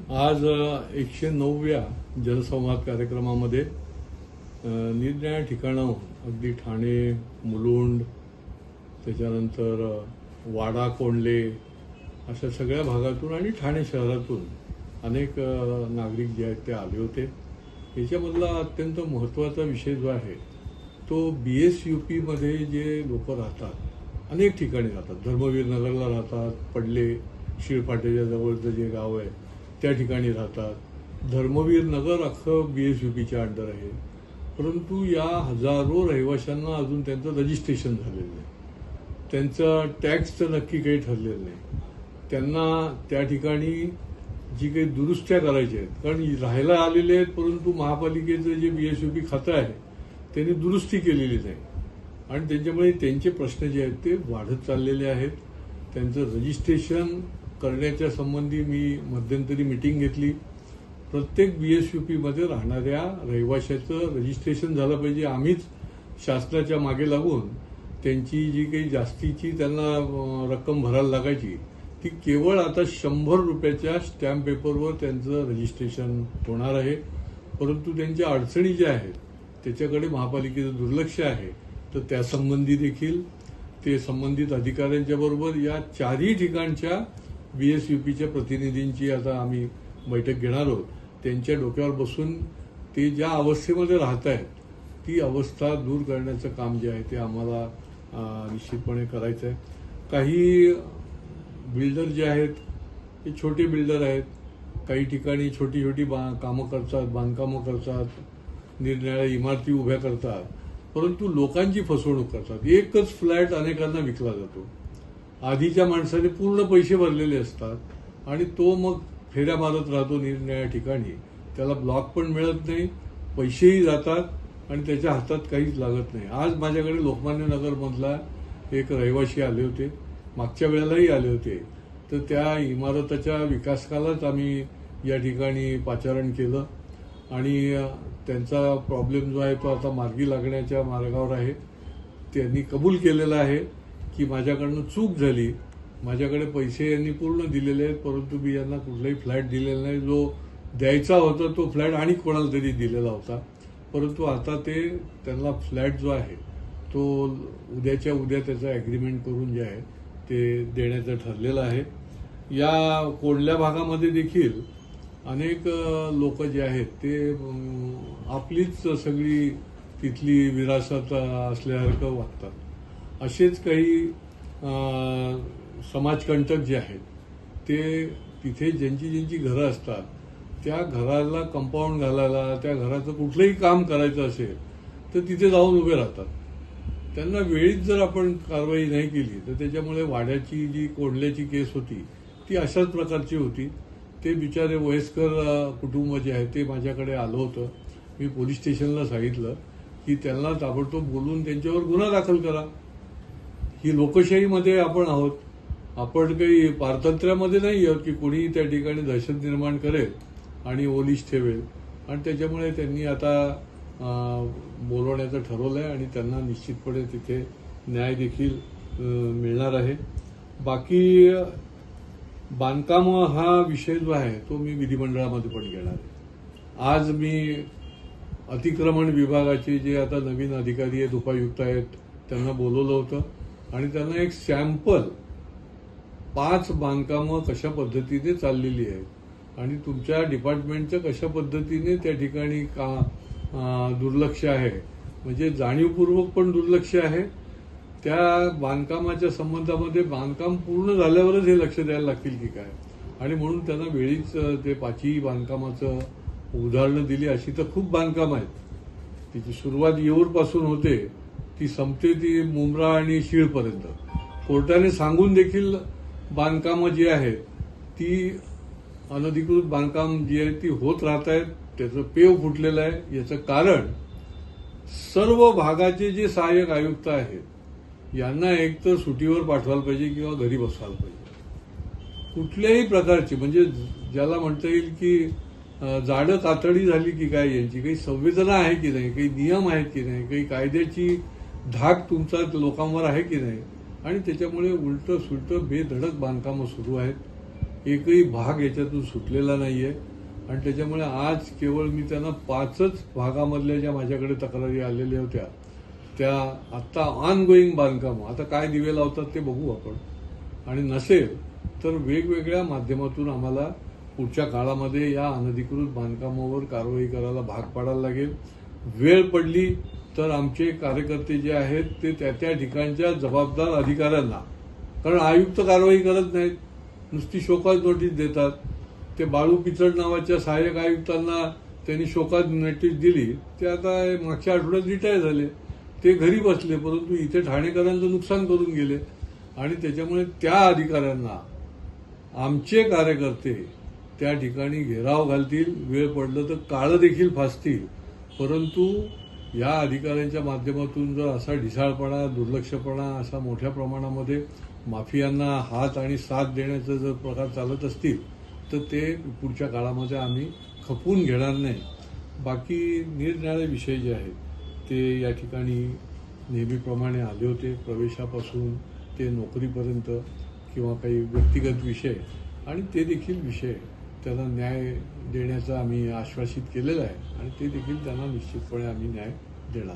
आज 109व्या जनसंवाद कार्यक्रमामध्ये निरनिराळ्या ठिकाणाहून अगदी ठाणे, मुलुंड, त्याच्यानंतर वाडा, कोंडले अशा सगळ्या भागातून आणि ठाणे शहरातून अनेक नागरिक जे आहेत ते आले होते. याच्यामधला अत्यंत महत्त्वाचा विषय जो आहे तो BSUPमध्ये जे लोक राहतात, अनेक ठिकाणी राहतात. धर्मवीर नगरला राहतात, पडले शिळफाट्याच्या जवळचं जे गाव आहे त्या ठिकाणी राहतात. धर्मवीर नगर अख्खं BSUPच्या अंडर आहे, परंतु या हजारो रहिवाशांना अजून त्यांचं रजिस्ट्रेशन झालेलं नाही. त्यांचं टॅक्सचं नक्की काही ठरलेलं नाही. त्यांना त्या ठिकाणी जी काही दुरुस्त्या करायच्या आहेत, कारण राहायला आलेले आहेत, परंतु महापालिकेचं जे BSUP खातं आहे त्यांनी दुरुस्ती केलेली नाही आणि त्यांच्यामुळे त्यांचे प्रश्न जे आहेत ते वाढत चाललेले आहेत. त्यांचं रजिस्ट्रेशन करण्याच्या संबंधी मी मध्यंतरी मीटिंग घेतली. प्रत्येक BSUPमध्ये राहणाऱ्या रहिवाशाचं रजिस्ट्रेशन झालं पाहिजे. आम्हीच शासनाच्या मागे लागून त्यांची जी काही जास्तीची त्यांना रक्कम भरायला लागायची ती केवळ आता 100 रुपयाच्या स्टॅम्प पेपरवर त्यांचं रजिस्ट्रेशन होणार आहे. परंतु त्यांच्या अडचणी ज्या आहेत त्याच्याकडे महापालिकेचं दुर्लक्ष आहे. तर त्यासंबंधी देखील ते संबंधित अधिकाऱ्यांच्या बरोबर या चारही ठिकाणच्या BSUPच्या प्रतिनिधींची आता आम्ही बैठक घेणार आहोत. त्यांच्या डोक्यावर बसून ते ज्या अवस्थेमध्ये राहत आहेत ती अवस्था दूर करण्याचं काम जे आहे ते आम्हाला निश्चितपणे करायचं आहे. काही बिल्डर जे आहेत ते छोटे बिल्डर आहेत. काही ठिकाणी छोटी छोटी कामं करतात, बांधकामं करतात, निरनिराळ्या इमारती उभ्या करतात, परंतु लोकांची फसवणूक करतात. एकच फ्लॅट अनेकांना विकला जातो. आधीच्या माणसाने पूर्ण पैसे भरलेले असतात आणि तो मग फेऱ्या मारत राहतो निरनिराळ्या ठिकाणी. त्याला ब्लॉक पण मिळत नाही, पैसेही जातात आणि त्याच्या हातात काहीच लागत नाही. आज माझ्याकडे लोकमान्य नगरमधला एक रहिवासी आले होते, मागच्या वेळेलाही आले होते. तर त्या इमारतीच्या विकासकालाच आम्ही या ठिकाणी पाचारण केलं आणि त्यांचा प्रॉब्लेम जो आहे तो आता मार्गी लागण्याच्या मार्गावर आहे. त्यांनी कबूल केलेलं आहे की माझ्याकडनं चूक झाली, माझ्याकडे पैसे यांनी पूर्ण दिलेले आहेत, परंतु मी यांना कुठलाही फ्लॅट दिलेला नाही. जो द्यायचा होता तो फ्लॅट आणि कोणाला तरी दिलेला होता, परंतु आता ते त्यांना फ्लॅट जो आहे तो उद्याच्या उद्या त्याचं ॲग्रीमेंट करून जे आहे ते देण्याचं ठरलेलं आहे. या कोंडल्या भागामध्ये देखील अनेक लोक जे आहेत ते आपलीच सगळी तिथली विरासत असल्यासारखं वागतात. असेच काही समाजकंटक जे आहेत ते तिथे ज्यांची ज्यांची घरं असतात त्या घराला कंपाऊंड घालायला, त्या घराचं कुठलंही काम करायचं असेल तर तिथे जाऊन उभे राहतात. त्यांना वेळीच जर आपण कारवाई नाही केली तर त्याच्यामुळे वाड्याची जी कोंडल्याची केस होती ती अशाच प्रकारची होती. ते बिचारे वयस्कर कुटुंब जे आहे ते माझ्याकडे आलं होतं. मी पोलीस स्टेशनला सांगितलं की त्यांना ताबडतोब बोलून त्यांच्यावर गुन्हा दाखल करा. ही लोकशाहीमध्ये आपण आहोत, आपण काही पारतंत्र्यामध्ये नाही आहोत की कोणीही त्या ठिकाणी दहशत निर्माण करेल आणि ओलीस ठेवेल. आणि त्याच्यामुळे त्यांनी आता बोलवण्याचं ठरवलं आहे आणि त्यांना निश्चितपणे तिथे न्याय देखील मिळणार आहे. बाकी बांधकाम हा विषय जो आहे तो मी विधिमंडळामध्ये पण घेणार आहे. आज मी अतिक्रमण विभागाचे जे आता नवीन अधिकारी आहेत, उपायुक्त आहेत, त्यांना बोलवलं होतं आणि त्यांना एक सॅम्पल 5 बांधकामं कशा पद्धतीने चाललेली आहेत आणि तुमच्या डिपार्टमेंटचं कशा पद्धतीने त्या ठिकाणी दुर्लक्ष आहे, म्हणजे जाणीवपूर्वक पण दुर्लक्ष आहे. त्या बांधकामाच्या संबंधामध्ये बांधकाम पूर्ण झाल्यावरच हे लक्ष द्यायला लागतील की काय, आणि म्हणून त्यांना वेळीच ते 5ही बांधकामाचं उदाहरणं दिली. अशी तर खूप बांधकाम आहेत. तिची सुरुवात येऊरपासून होते, ती संपते ती मुंब्रा आणि शीळपर्यंत. कोर्टाने सांगून देखील बांधकामं जी आहेत ती अनधिकृत बांधकाम जी आहेत ती होत राहत आहेत. त्याचं पेव फुटलेलं आहे. याचं कारण सर्व भागाचे जे सहाय्यक आयुक्त आहेत यांना एकतर सुटीवर पाठवायला पाहिजे किंवा घरी बसवायला पाहिजे. कुठल्याही प्रकारची, म्हणजे ज्याला म्हणता येईल की जाडं कातडी झाली की काय, यांची काही संवेदना आहे की नाही, काही नियम आहेत की नाही, काही कायद्याची धाक तुमचा लोकांवर आहे की नाही, आणि त्याच्यामुळे उलटं सुलटं बेधडक बांधकामं सुरू आहेत. एकही भाग याच्यातून सुटलेला नाहीये आणि त्याच्यामुळे आज केवळ मी त्यांना 5च भागामधल्या ज्या माझ्याकडे तक्रारी आलेल्या होत्या त्या आत्ता ऑनगोईंग बांधकाम, आता काय दिवे लावतात ते बघू आपण, आणि नसेल तर वेगवेगळ्या माध्यमातून आम्हाला पुढच्या काळामध्ये या अनधिकृत बांधकामावर कारवाई करायला भाग पाडायला लागेल. वेळ पडली तर आमचे कार्यकर्ते जे आहेत ते त्या त्या ठिकाणच्या जबाबदार अधिकाऱ्यांना, कारण आयुक्त कारवाई करत नाहीत, नुसती शोकाज नोटीस देतात. ते बाळू पिचड नावाच्या सहाय्यक आयुक्तांना त्यांनी शोकाज नोटीस दिली, ते आता मागच्या आठवड्यात रिटायर झाले, ते घरी बसले, परंतु इथे ठाणेकरांचं नुकसान करून गेले. आणि त्याच्यामुळे त्या अधिकाऱ्यांना आमचे कार्यकर्ते त्या ठिकाणी घेराव घालतील, वेळ पडलं तर काळं देखील फासतील. परंतु या अधिकाऱ्यांच्या माध्यमातून जर असा ढिसाळपणा, दुर्लक्षपणा असा मोठ्या प्रमाणामध्ये माफियांना हात आणि साथ देण्याचे जर प्रकार चालत असतील तर ते पुढच्या काळामध्ये आम्ही खपवून घेणार नाही. बाकी निरनिराळे विषय जे आहेत ते या ठिकाणी नेहमीप्रमाणे आले होते, प्रवेशापासून ते नोकरीपर्यंत किंवा काही व्यक्तिगत विषय, आणि ते देखील विषय त्यांना न्याय देण्याचं आम्ही आश्वासित केलेलं आहे आणि ते देखील त्यांना निश्चितपणे आम्ही न्याय देणार.